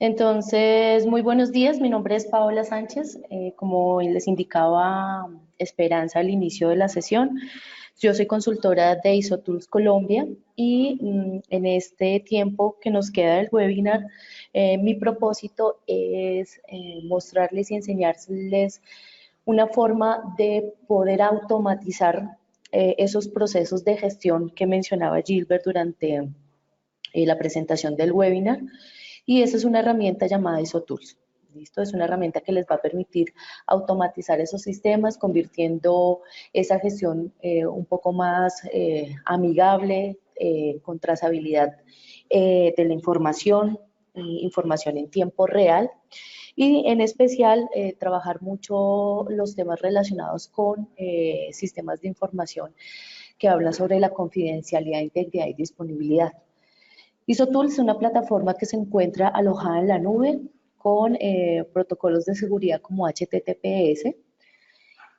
Entonces, muy buenos días, mi nombre es Paola Sánchez. Como les indicaba Esperanza al inicio de la sesión, yo soy consultora de ISOTools Colombia y en este tiempo que nos queda del webinar, mi propósito es mostrarles y enseñarles una forma de poder automatizar esos procesos de gestión que mencionaba Gilbert durante la presentación del webinar, y esa es una herramienta llamada ISOTools. ¿Listo? Es una herramienta que les va a permitir automatizar esos sistemas, convirtiendo esa gestión un poco más amigable, con trazabilidad de la información, información en tiempo real, y en especial trabajar mucho los temas relacionados con sistemas de información que hablan sobre la confidencialidad, integridad y disponibilidad. ISOTools es una plataforma que se encuentra alojada en la nube con protocolos de seguridad como HTTPS,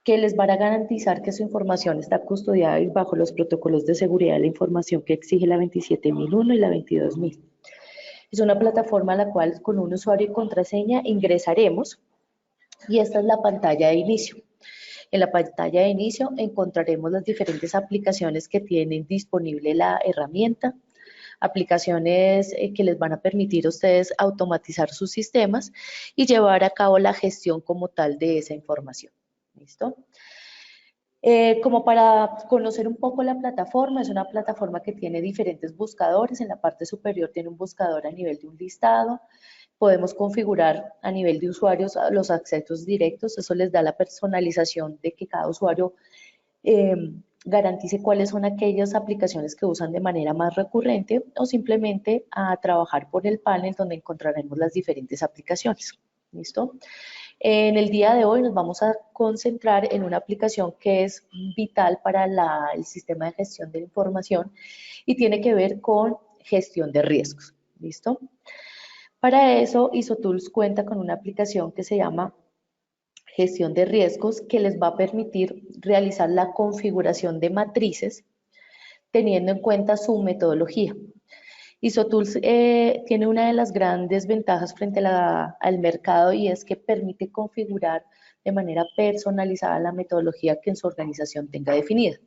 que les van a garantizar que su información está custodiada bajo los protocolos de seguridad de la información que exige la 27001 y la 22000. Es una plataforma a la cual con un usuario y contraseña ingresaremos, y esta es la pantalla de inicio. En la pantalla de inicio encontraremos las diferentes aplicaciones que tienen disponible la herramienta, aplicaciones que les van a permitir a ustedes automatizar sus sistemas y llevar a cabo la gestión como tal de esa información. ¿Listo? Como para conocer un poco la plataforma, es una plataforma que tiene diferentes buscadores. En la parte superior tiene un buscador a nivel de un listado. Podemos configurar a nivel de usuarios los accesos directos. Eso les da la personalización de que cada usuario eh, garantice cuáles son aquellas aplicaciones que usan de manera más recurrente, o simplemente a trabajar por el panel donde encontraremos las diferentes aplicaciones. ¿Listo? En el día de hoy nos vamos a concentrar en una aplicación que es vital para el sistema de gestión de la información y tiene que ver con gestión de riesgos. ¿Listo? Para eso, ISOTools cuenta con una aplicación que se llama gestión de riesgos, que les va a permitir realizar la configuración de matrices teniendo en cuenta su metodología. ISOTools tiene una de las grandes ventajas frente al mercado, y es que permite configurar de manera personalizada la metodología que en su organización tenga definida.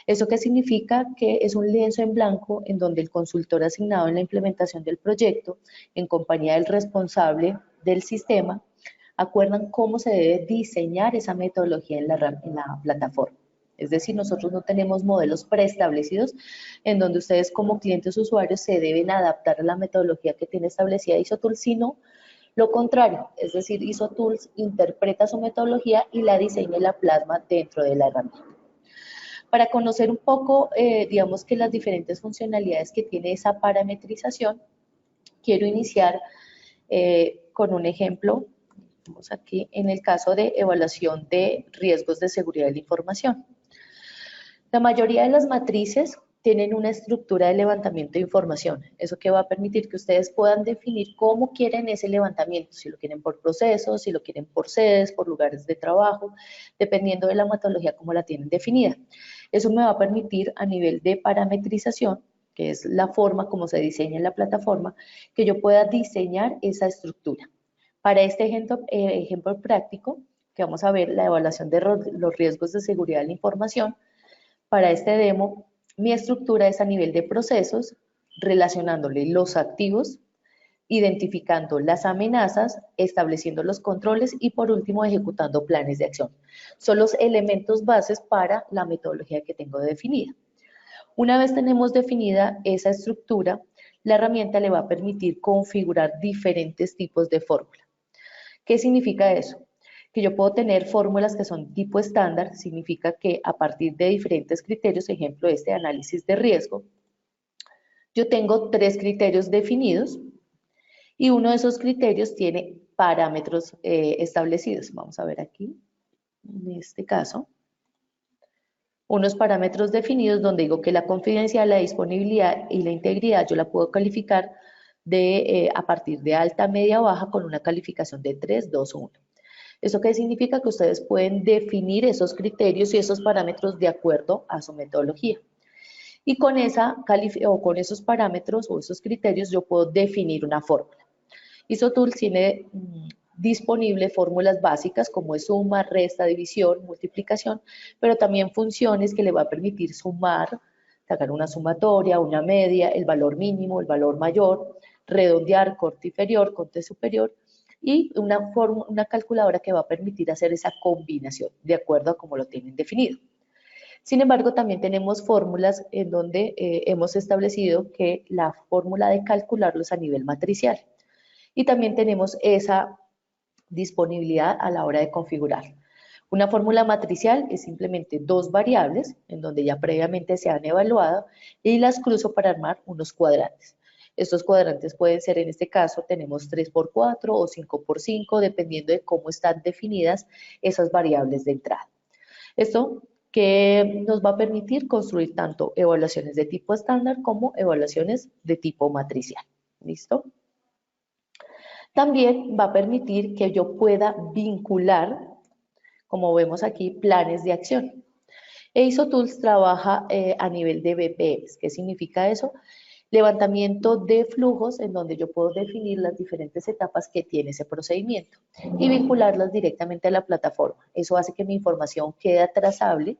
¿Eso qué significa? Que es un lienzo en blanco en donde el consultor asignado en la implementación del proyecto, en compañía del responsable del sistema, acuerdan cómo se debe diseñar esa metodología en la plataforma. Es decir, nosotros no tenemos modelos preestablecidos en donde ustedes como clientes usuarios se deben adaptar a la metodología que tiene establecida ISOTools, sino lo contrario. Es decir, ISOTools interpreta su metodología y la diseña y la plasma dentro de la herramienta. Para conocer un poco, digamos que las diferentes funcionalidades que tiene esa parametrización, quiero iniciar con un ejemplo. Vamos aquí en el caso de evaluación de riesgos de seguridad de la información. La mayoría de las matrices tienen una estructura de levantamiento de información. Eso que va a permitir que ustedes puedan definir cómo quieren ese levantamiento, si lo quieren por procesos, si lo quieren por sedes, por lugares de trabajo, dependiendo de la metodología como la tienen definida. Eso me va a permitir a nivel de parametrización, que es la forma como se diseña en la plataforma, que yo pueda diseñar esa estructura. Para este ejemplo práctico, que vamos a ver la evaluación de los riesgos de seguridad de la información, para este demo, mi estructura es a nivel de procesos, relacionándole los activos, identificando las amenazas, estableciendo los controles y por último ejecutando planes de acción. Son los elementos bases para la metodología que tengo definida. Una vez tenemos definida esa estructura, la herramienta le va a permitir configurar diferentes tipos de fórmula. ¿Qué significa eso? Que yo puedo tener fórmulas que son tipo estándar, significa que a partir de diferentes criterios, ejemplo este análisis de riesgo, yo tengo 3 criterios definidos y uno de esos criterios tiene parámetros establecidos. Vamos a ver aquí, en este caso, unos parámetros definidos donde digo que la confidencialidad, la disponibilidad y la integridad yo la puedo calificar a partir de alta, media, baja con una calificación de 3, 2 o 1. ¿Eso qué significa? Que ustedes pueden definir esos criterios y esos parámetros de acuerdo a su metodología. Y con esos parámetros o esos criterios yo puedo definir una fórmula. ISOTools tiene disponible fórmulas básicas como es suma, resta, división, multiplicación, pero también funciones que le va a permitir sumar, sacar una sumatoria, una media, el valor mínimo, el valor mayor, redondear, corte inferior, corte superior, y una calculadora que va a permitir hacer esa combinación de acuerdo a cómo lo tienen definido. Sin embargo, también tenemos fórmulas en donde hemos establecido que la fórmula de calcularlos a nivel matricial. Y también tenemos esa disponibilidad a la hora de configurar. Una fórmula matricial es simplemente dos variables en donde ya previamente se han evaluado y las cruzo para armar unos cuadrantes. Estos cuadrantes pueden ser, en este caso, tenemos 3×4 o 5×5, dependiendo de cómo están definidas esas variables de entrada. Esto que nos va a permitir construir tanto evaluaciones de tipo estándar como evaluaciones de tipo matricial. ¿Listo? También va a permitir que yo pueda vincular, como vemos aquí, planes de acción. ISOTools trabaja a nivel de BPMs. ¿Qué significa eso? Levantamiento de flujos en donde yo puedo definir las diferentes etapas que tiene ese procedimiento y vincularlas directamente a la plataforma. Eso hace que mi información quede trazable,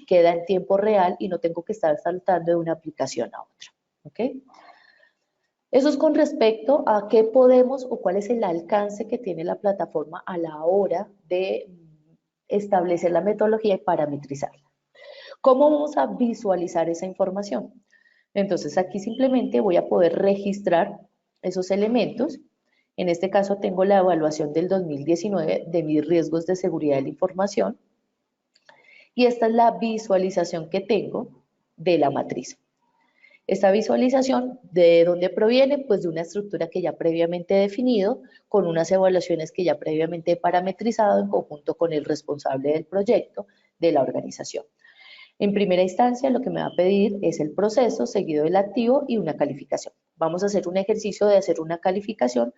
queda en tiempo real y no tengo que estar saltando de una aplicación a otra. ¿Ok? Eso es con respecto a qué podemos o cuál es el alcance que tiene la plataforma a la hora de establecer la metodología y parametrizarla. ¿Cómo vamos a visualizar esa información? Entonces aquí simplemente voy a poder registrar esos elementos. En este caso tengo la evaluación del 2019 de mis riesgos de seguridad de la información. Y esta es la visualización que tengo de la matriz. Esta visualización, ¿de dónde proviene? Pues de una estructura que ya previamente he definido, con unas evaluaciones que ya previamente he parametrizado en conjunto con el responsable del proyecto de la organización. En primera instancia, lo que me va a pedir es el proceso, seguido del activo y una calificación. Vamos a hacer un ejercicio de hacer una calificación,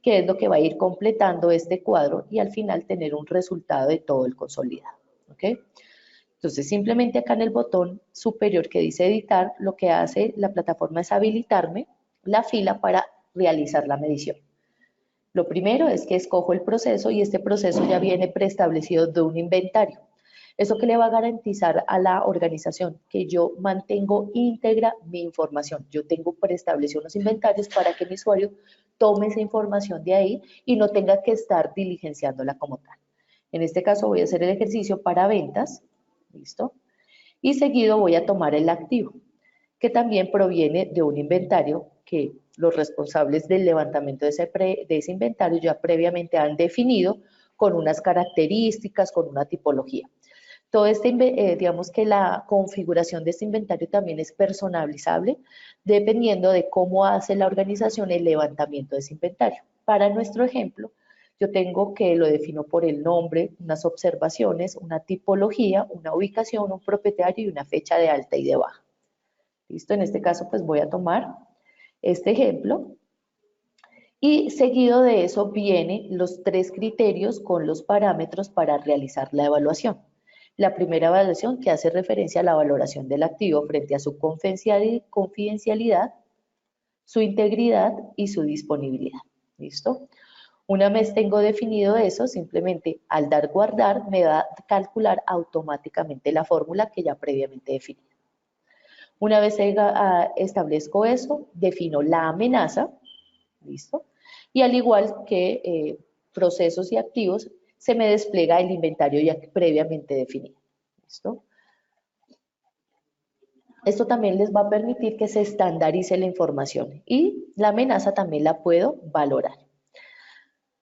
que es lo que va a ir completando este cuadro y al final tener un resultado de todo el consolidado. ¿Ok? Entonces, simplemente acá en el botón superior que dice editar, lo que hace la plataforma es habilitarme la fila para realizar la medición. Lo primero es que escojo el proceso y este proceso ya viene preestablecido de un inventario. ¿Eso que le va a garantizar a la organización? Que yo mantengo íntegra mi información. Yo tengo preestablecidos unos inventarios para que mi usuario tome esa información de ahí y no tenga que estar diligenciándola como tal. En este caso voy a hacer el ejercicio para ventas. ¿Listo? Y seguido voy a tomar el activo, que también proviene de un inventario que los responsables del levantamiento de ese inventario ya previamente han definido con unas características, con una tipología. Todo digamos que la configuración de este inventario también es personalizable dependiendo de cómo hace la organización el levantamiento de ese inventario. Para nuestro ejemplo, yo tengo que lo defino por el nombre, unas observaciones, una tipología, una ubicación, un propietario y una fecha de alta y de baja. ¿Listo? En este caso, pues voy a tomar este ejemplo y seguido de eso vienen los 3 criterios con los parámetros para realizar la evaluación. La primera evaluación que hace referencia a la valoración del activo frente a su confidencialidad, su integridad y su disponibilidad. ¿Listo? Una vez tengo definido eso, simplemente al dar guardar me va a calcular automáticamente la fórmula que ya previamente definí. Una vez establezco eso, defino la amenaza, ¿listo? Y al igual que procesos y activos, se me despliega el inventario ya previamente definido, ¿listo? Esto también les va a permitir que se estandarice la información y la amenaza también la puedo valorar.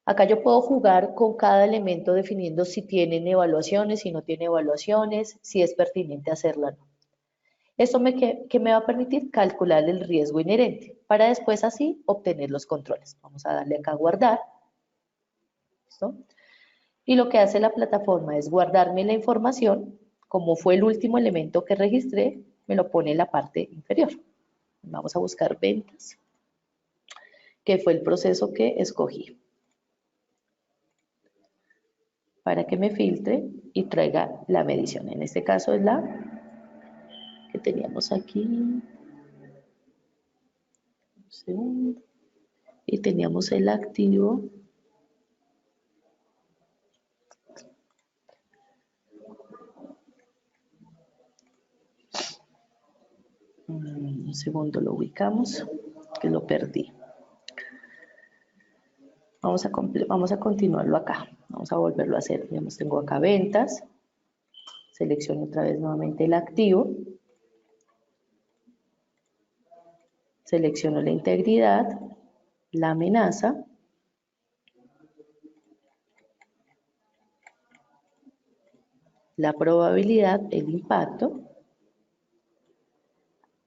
Acá yo puedo jugar con cada elemento definiendo si tienen evaluaciones, si no tiene evaluaciones, si es pertinente hacerla o no. Esto que me va a permitir calcular el riesgo inherente para después así obtener los controles. Vamos a darle acá a guardar. ¿Listo? Y lo que hace la plataforma es guardarme la información, como fue el último elemento que registré, me lo pone en la parte inferior. Vamos a buscar ventas, que fue el proceso que escogí, para que me filtre y traiga la medición. En este caso es la que teníamos aquí. Un segundo. y teníamos el activo. Un segundo, lo ubicamos, que lo perdí. Vamos a continuarlo acá. Vamos a volverlo a hacer. Digamos, tengo acá ventas. Selecciono otra vez nuevamente el activo. Selecciono la integridad, la amenaza. La probabilidad, el impacto.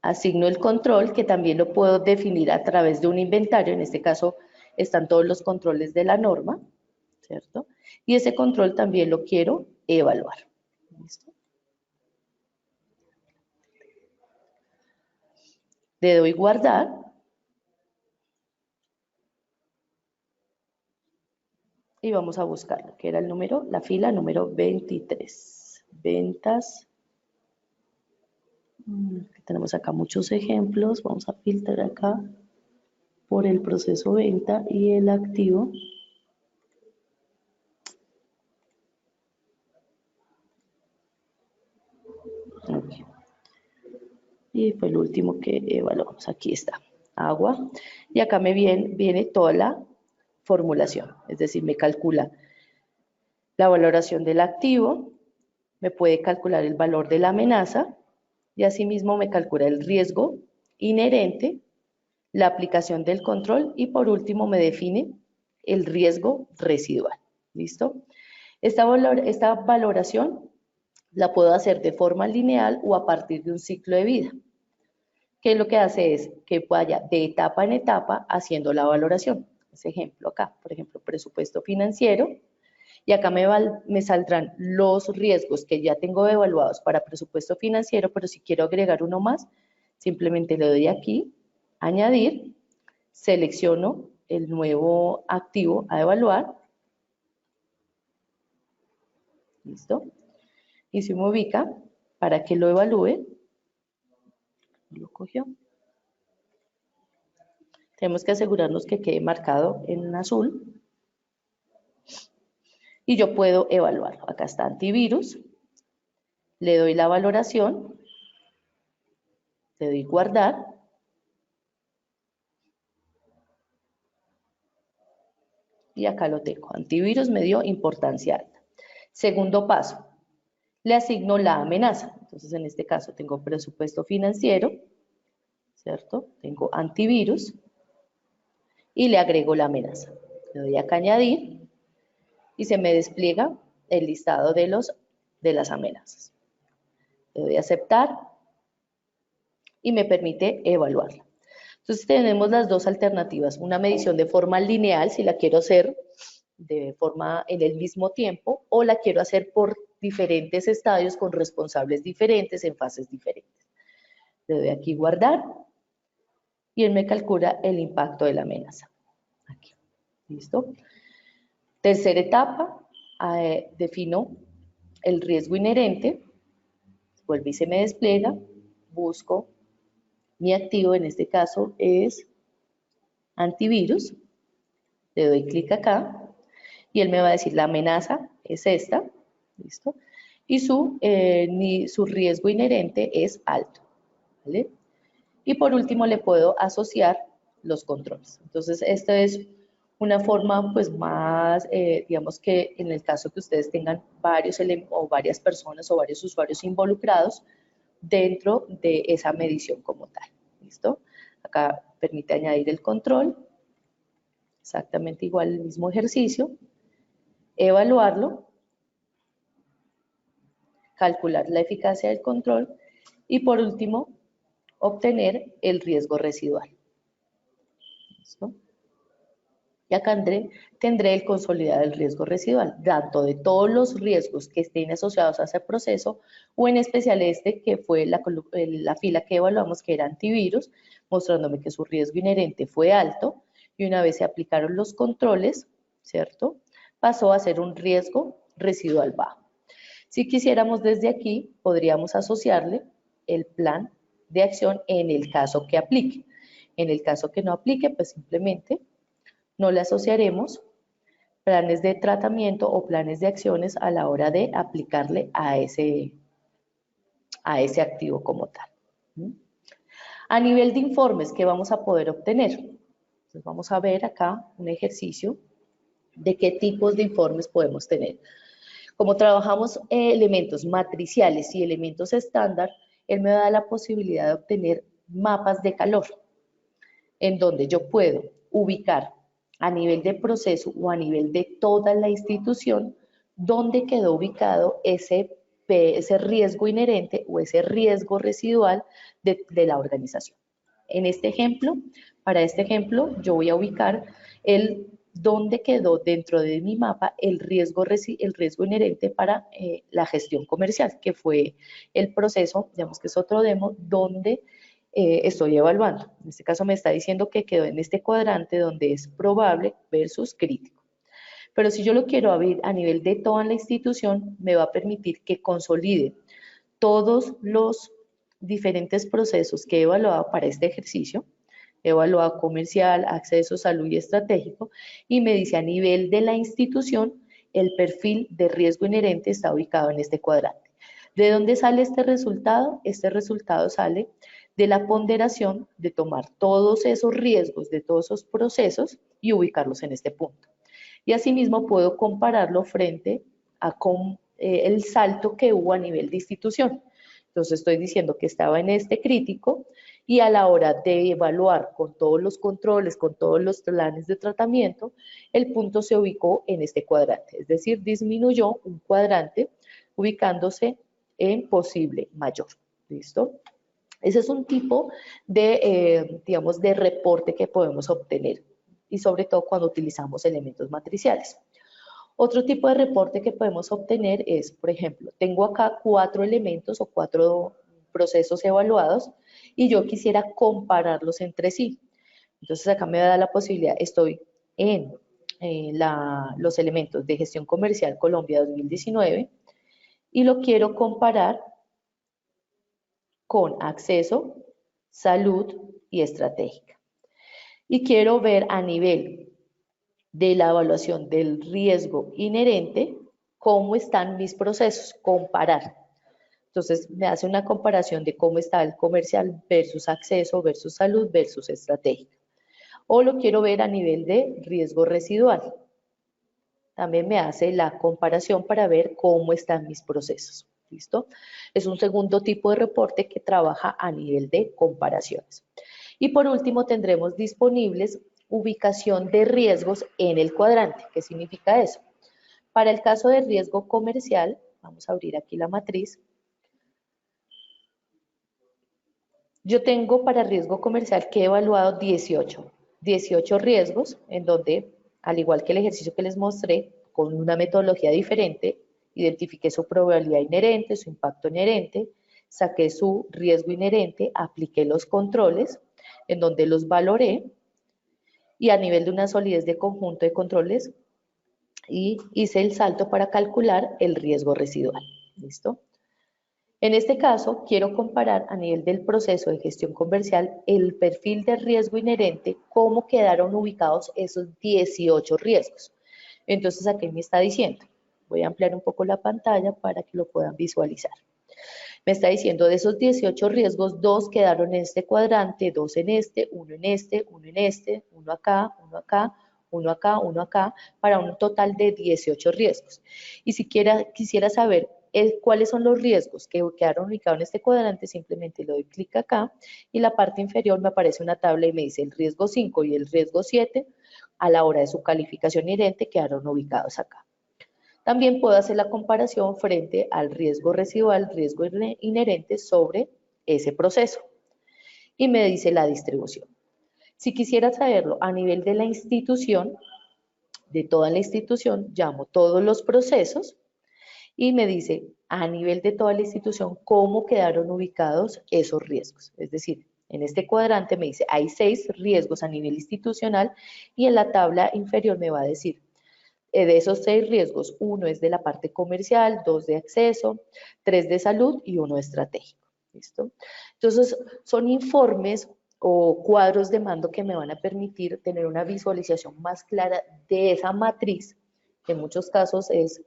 Asigno el control, que también lo puedo definir a través de un inventario. En este caso están todos los controles de la norma, ¿cierto? Y ese control también lo quiero evaluar. ¿Listo? Le doy guardar. Y vamos a buscarlo, que era el número, la fila número 23. Ventas. Tenemos acá muchos ejemplos. Vamos a filtrar acá por el proceso venta y el activo. Okay. Y fue el último que evaluamos. Aquí está, agua. Y acá me viene toda la formulación, es decir, me calcula la valoración del activo, me puede calcular el valor de la amenaza y asimismo me calcula el riesgo inherente, la aplicación del control y por último me define el riesgo residual. ¿Listo? Esta valoración la puedo hacer de forma lineal o a partir de un ciclo de vida. ¿Qué lo que hace es que vaya de etapa en etapa haciendo la valoración? Ese ejemplo acá, por ejemplo, presupuesto financiero, y acá me saldrán los riesgos que ya tengo evaluados para presupuesto financiero, pero si quiero agregar uno más, simplemente le doy aquí, añadir, selecciono el nuevo activo a evaluar, ¿listo? Y se me ubica para que lo evalúe, lo cogió. Tenemos que asegurarnos que quede marcado en azul. Y yo puedo evaluarlo. Acá está antivirus. Le doy la valoración. Le doy guardar. Y acá lo tengo. Antivirus me dio importancia alta. Segundo paso. Le asigno la amenaza. Entonces, en este caso tengo presupuesto financiero, ¿cierto? Tengo antivirus. Y le agrego la amenaza. Le doy acá añadir. Y se me despliega el listado de las amenazas. Le doy a aceptar y me permite evaluarla. Entonces tenemos las dos alternativas, una medición de forma lineal, si la quiero hacer de forma en el mismo tiempo, o la quiero hacer por diferentes estadios con responsables diferentes en fases diferentes. Le doy aquí guardar y él me calcula el impacto de la amenaza. Aquí, ¿listo? Tercera etapa, defino el riesgo inherente, vuelve y se me despliega, busco mi activo, en este caso es antivirus, le doy clic acá y él me va a decir la amenaza es esta, ¿listo? Y su riesgo inherente es alto, ¿vale? Y por último le puedo asociar los controles. Entonces, esta es una forma pues más, digamos que en el caso que ustedes tengan varias personas o varios usuarios involucrados dentro de esa medición como tal, ¿listo? Acá permite añadir el control, exactamente igual el mismo ejercicio, evaluarlo, calcular la eficacia del control y por último, obtener el riesgo residual. ¿Listo? Y acá tendré el consolidado del riesgo residual, tanto de todos los riesgos que estén asociados a ese proceso, o en especial este que fue la fila que evaluamos, que era antivirus, mostrándome que su riesgo inherente fue alto, y una vez se aplicaron los controles, ¿cierto? Pasó a ser un riesgo residual bajo. Si quisiéramos desde aquí, podríamos asociarle el plan de acción en el caso que aplique. En el caso que no aplique, pues simplemente no le asociaremos planes de tratamiento o planes de acciones a la hora de aplicarle a ese activo como tal. A nivel de informes, ¿qué vamos a poder obtener? Entonces vamos a ver acá un ejercicio de qué tipos de informes podemos tener. Como trabajamos elementos matriciales y elementos estándar, él me da la posibilidad de obtener mapas de calor, en donde yo puedo ubicar a nivel de proceso o a nivel de toda la institución dónde quedó ubicado ese riesgo inherente o ese riesgo residual de la organización. En este ejemplo, para este ejemplo, yo voy a ubicar dónde quedó dentro de mi mapa el riesgo inherente para la gestión comercial, que fue el proceso, digamos que es otro demo, donde estoy evaluando. En este caso me está diciendo que quedó en este cuadrante donde es probable versus crítico. Pero si yo lo quiero abrir a nivel de toda la institución, me va a permitir que consolide todos los diferentes procesos que he evaluado para este ejercicio, he evaluado comercial, acceso, salud y estratégico, y me dice a nivel de la institución, el perfil de riesgo inherente está ubicado en este cuadrante. ¿De dónde sale este resultado? Este resultado sale de la ponderación de tomar todos esos riesgos de todos esos procesos y ubicarlos en este punto. Y asimismo puedo compararlo frente a el salto que hubo a nivel de institución. Entonces estoy diciendo que estaba en este crítico y a la hora de evaluar con todos los controles, con todos los planes de tratamiento, el punto se ubicó en este cuadrante, es decir, disminuyó un cuadrante ubicándose en posible mayor. ¿Listo? Ese es un tipo de, digamos, de reporte que podemos obtener y sobre todo cuando utilizamos elementos matriciales. Otro tipo de reporte que podemos obtener es, por ejemplo, tengo acá 4 elementos o 4 procesos evaluados y yo quisiera compararlos entre sí. Entonces acá me da la posibilidad, estoy en los elementos de gestión comercial Colombia 2019 y lo quiero comparar con acceso, salud y estratégica. Y quiero ver a nivel de la evaluación del riesgo inherente cómo están mis procesos, comparar. Entonces me hace una comparación de cómo está el comercial versus acceso, versus salud, versus estratégica. O lo quiero ver a nivel de riesgo residual. También me hace la comparación para ver cómo están mis procesos. ¿Listo? Es un segundo tipo de reporte que trabaja a nivel de comparaciones. Y por último tendremos disponibles ubicación de riesgos en el cuadrante. ¿Qué significa eso? Para el caso de riesgo comercial, vamos a abrir aquí la matriz. Yo tengo para riesgo comercial que he evaluado 18 riesgos, en donde, al igual que el ejercicio que les mostré, con una metodología diferente, identifiqué su probabilidad inherente, su impacto inherente, saqué su riesgo inherente, apliqué los controles, en donde los valoré, y a nivel de una solidez de conjunto de controles, y hice el salto para calcular el riesgo residual. ¿Listo? En este caso, quiero comparar a nivel del proceso de gestión comercial el perfil de riesgo inherente, cómo quedaron ubicados esos 18 riesgos. Entonces, aquí me está diciendo, voy a ampliar un poco la pantalla para que lo puedan visualizar. Me está diciendo de esos 18 riesgos, 2 quedaron en este cuadrante, 2 en este, 1 en este, 1 en este, 1 acá, 1 acá, 1 acá, 1 acá, para un total de 18 riesgos. Y si quisiera saber cuáles son los riesgos que quedaron ubicados en este cuadrante, simplemente le doy clic acá y la parte inferior me aparece una tabla y me dice el riesgo 5 y el riesgo 7 a la hora de su calificación inherente quedaron ubicados acá. También puedo hacer la comparación frente al riesgo residual, riesgo inherente sobre ese proceso. Y me dice la distribución. Si quisiera saberlo a nivel de la institución, de toda la institución, llamo todos los procesos y me dice a nivel de toda la institución cómo quedaron ubicados esos riesgos. Es decir, en este cuadrante me dice hay 6 riesgos a nivel institucional y en la tabla inferior me va a decir de esos 6 riesgos, 1 es de la parte comercial, 2 de acceso, 3 de salud y 1 estratégico. ¿Listo? Entonces, son informes o cuadros de mando que me van a permitir tener una visualización más clara de esa matriz, que en muchos casos es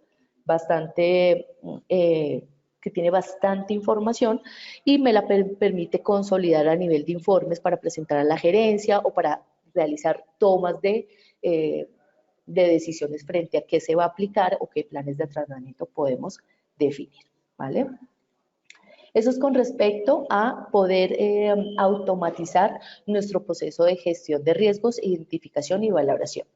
bastante, que tiene bastante información y me la permite consolidar a nivel de informes para presentar a la gerencia o para realizar tomas de decisiones frente a qué se va a aplicar o qué planes de tratamiento podemos definir, ¿vale? Eso es con respecto a poder automatizar nuestro proceso de gestión de riesgos, identificación y valoración.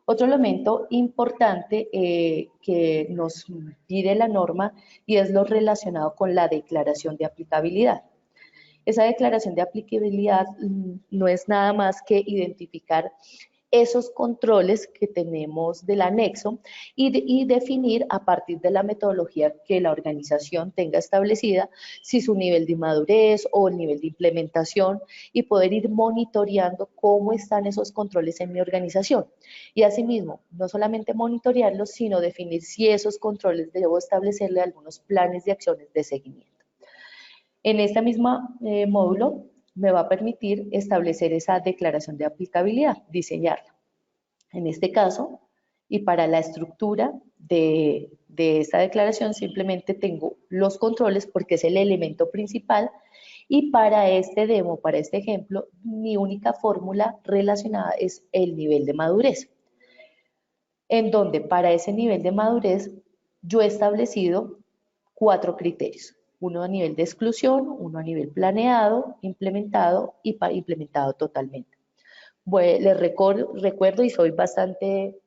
Otro elemento importante que nos pide la norma y es lo relacionado con la declaración de aplicabilidad. Esa declaración de aplicabilidad no es nada más que identificar esos controles que tenemos del anexo y definir a partir de la metodología que la organización tenga establecida si su nivel de madurez o el nivel de implementación y poder ir monitoreando cómo están esos controles en mi organización. Y asimismo, no solamente monitorearlos, sino definir si esos controles debo establecerle algunos planes de acciones de seguimiento. En este mismo módulo me va a permitir establecer esa declaración de aplicabilidad, diseñarla. En este caso, y para la estructura de esta declaración simplemente tengo los controles porque es el elemento principal y para este demo, para este ejemplo, mi única fórmula relacionada es el nivel de madurez. En donde para ese nivel de madurez yo he establecido 4 criterios. Uno a nivel de exclusión, uno a nivel planeado, implementado y implementado totalmente. Bueno, les recuerdo y soy bastante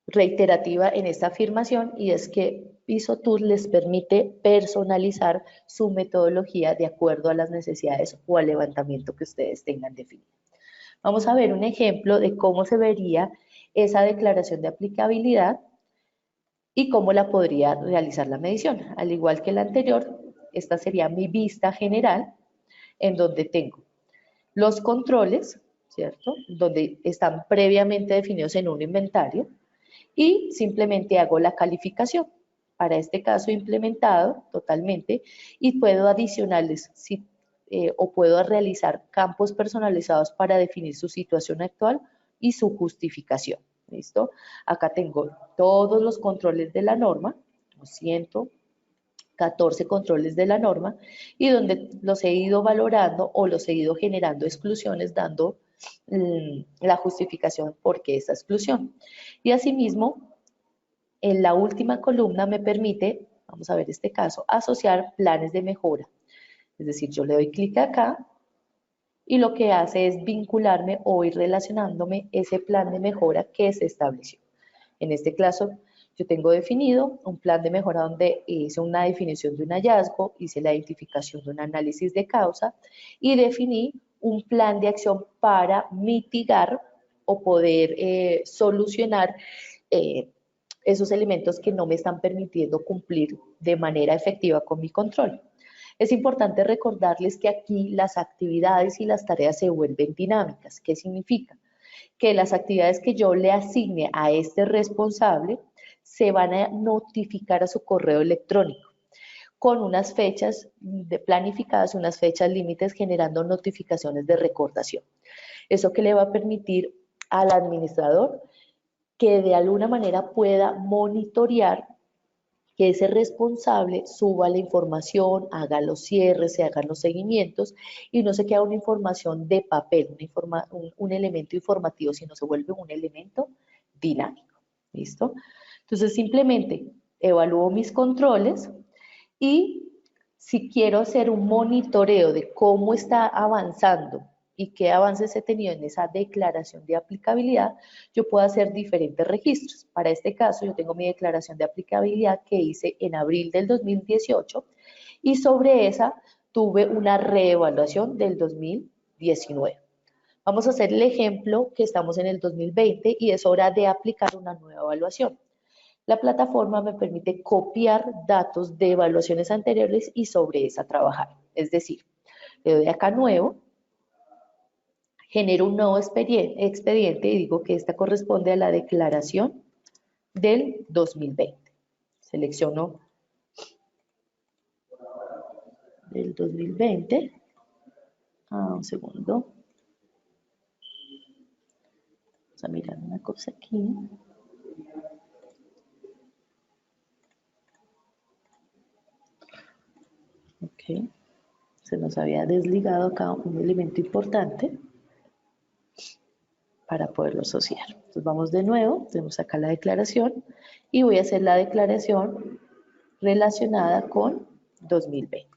reiterativa en esta afirmación y es que ISO les permite personalizar su metodología de acuerdo a las necesidades o al levantamiento que ustedes tengan definido. Vamos a ver un ejemplo de cómo se vería esa declaración de aplicabilidad y cómo la podría realizar la medición. Al igual que la anterior, esta sería mi vista general, en donde tengo los controles, ¿cierto? Donde están previamente definidos en un inventario y simplemente hago la calificación. Para este caso implementado totalmente y puedo adicionarles o puedo realizar campos personalizados para definir su situación actual y su justificación. ¿Listo? Acá tengo todos los controles de la norma, los 114 controles de la norma, y donde los he ido valorando o los he ido generando exclusiones, dando la justificación por qué esa exclusión. Y asimismo, en la última columna me permite, vamos a ver este caso, asociar planes de mejora. Es decir, yo le doy clic acá y lo que hace es vincularme o ir relacionándome ese plan de mejora que se estableció. En este caso, yo tengo definido un plan de mejora donde hice una definición de un hallazgo, hice la identificación de un análisis de causa y definí un plan de acción para mitigar o poder solucionar esos elementos que no me están permitiendo cumplir de manera efectiva con mi control. Es importante recordarles que aquí las actividades y las tareas se vuelven dinámicas. ¿Qué significa? Que las actividades que yo le asigne a este responsable se van a notificar a su correo electrónico con unas fechas planificadas, unas fechas límites generando notificaciones de recordación. Eso que le va a permitir al administrador que de alguna manera pueda monitorear que ese responsable suba la información, haga los cierres, se hagan los seguimientos y no se queda una información de papel, un elemento informativo, sino se vuelve un elemento dinámico. ¿Listo? Entonces simplemente evalúo mis controles y si quiero hacer un monitoreo de cómo está avanzando y qué avances he tenido en esa declaración de aplicabilidad, yo puedo hacer diferentes registros. Para este caso, yo tengo mi declaración de aplicabilidad que hice en abril del 2018 y sobre esa tuve una reevaluación del 2019. Vamos a hacer el ejemplo que estamos en el 2020 y es hora de aplicar una nueva evaluación. La plataforma me permite copiar datos de evaluaciones anteriores y sobre esa trabajar. Es decir, le doy acá nuevo, genero un nuevo expediente y digo que esta corresponde a la declaración del 2020. Selecciono del 2020 Un segundo. Vamos a mirar una cosa aquí. Ok. Se nos había desligado acá un elemento importante para poderlo asociar. Entonces vamos de nuevo, tenemos acá la declaración y voy a hacer la declaración relacionada con 2020.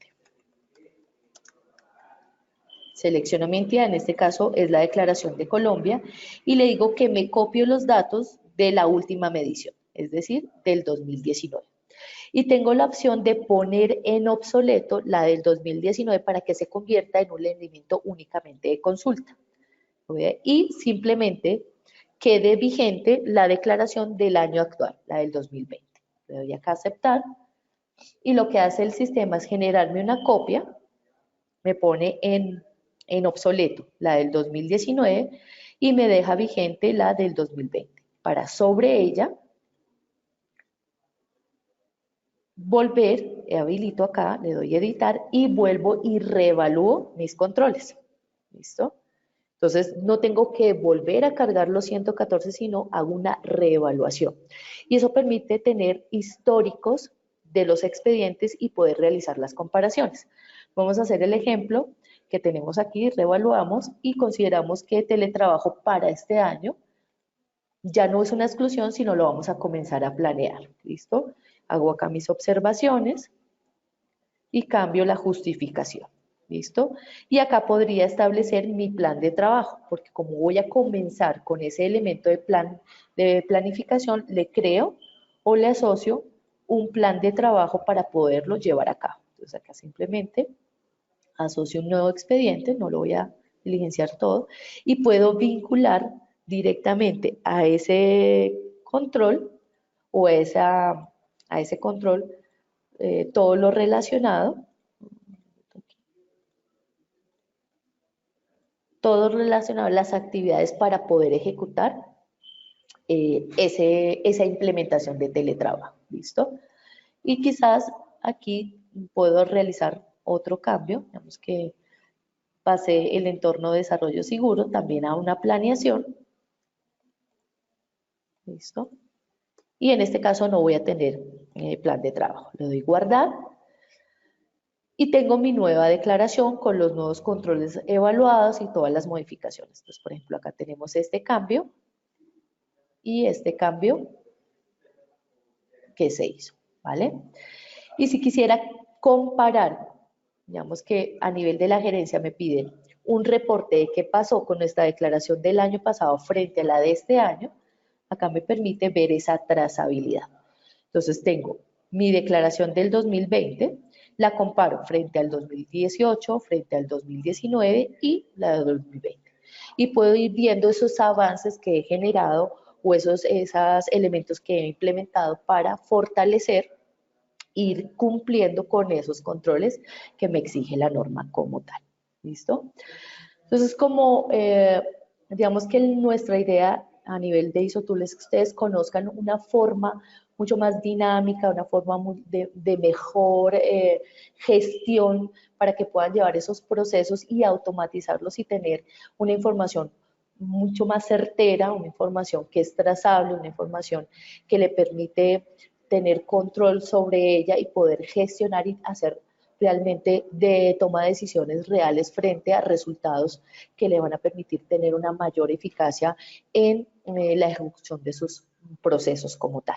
Selecciono mi entidad, en este caso es la declaración de Colombia, y le digo que me copio los datos de la última medición, es decir, del 2019. Y tengo la opción de poner en obsoleto la del 2019 para que se convierta en un rendimiento únicamente de consulta. Y simplemente quede vigente la declaración del año actual, la del 2020. Le doy acá a aceptar y lo que hace el sistema es generarme una copia, me pone en obsoleto la del 2019 y me deja vigente la del 2020. Para sobre ella volver, habilito acá, le doy editar y vuelvo y reevalúo mis controles. ¿Listo? Entonces, no tengo que volver a cargar los 114, sino hago una reevaluación. Y eso permite tener históricos de los expedientes y poder realizar las comparaciones. Vamos a hacer el ejemplo que tenemos aquí, reevaluamos y consideramos que teletrabajo para este año ya no es una exclusión, sino lo vamos a comenzar a planear. ¿Listo? Hago acá mis observaciones y cambio la justificación. ¿Listo? Y acá podría establecer mi plan de trabajo, porque como voy a comenzar con ese elemento de planificación, le creo o le asocio un plan de trabajo para poderlo llevar a cabo. Entonces acá simplemente asocio un nuevo expediente, no lo voy a diligenciar todo, y puedo vincular directamente a ese control o a ese control todo lo relacionado a las actividades para poder ejecutar esa implementación de teletrabajo, ¿listo? Y quizás aquí puedo realizar otro cambio, digamos que pasé el entorno de desarrollo seguro también a una planeación, ¿listo? Y en este caso no voy a tener plan de trabajo, le doy guardar y tengo mi nueva declaración con los nuevos controles evaluados y todas las modificaciones. Entonces, por ejemplo, acá tenemos este cambio y este cambio que se hizo, ¿vale? Y si quisiera comparar, digamos que a nivel de la gerencia me piden un reporte de qué pasó con nuestra declaración del año pasado frente a la de este año, acá me permite ver esa trazabilidad. Entonces tengo mi declaración del 2020, la comparo frente al 2018, frente al 2019 y la de 2020. Y puedo ir viendo esos avances que he generado o esos elementos que he implementado para fortalecer, ir cumpliendo con esos controles que me exige la norma como tal. ¿Listo? Entonces, como digamos que nuestra idea a nivel de ISO Tools es que ustedes conozcan una forma mucho más dinámica, una forma de mejor gestión para que puedan llevar esos procesos y automatizarlos y tener una información mucho más certera, una información que es trazable, una información que le permite tener control sobre ella y poder gestionar y hacer realmente de toma de decisiones reales frente a resultados que le van a permitir tener una mayor eficacia en la ejecución de sus procesos como tal.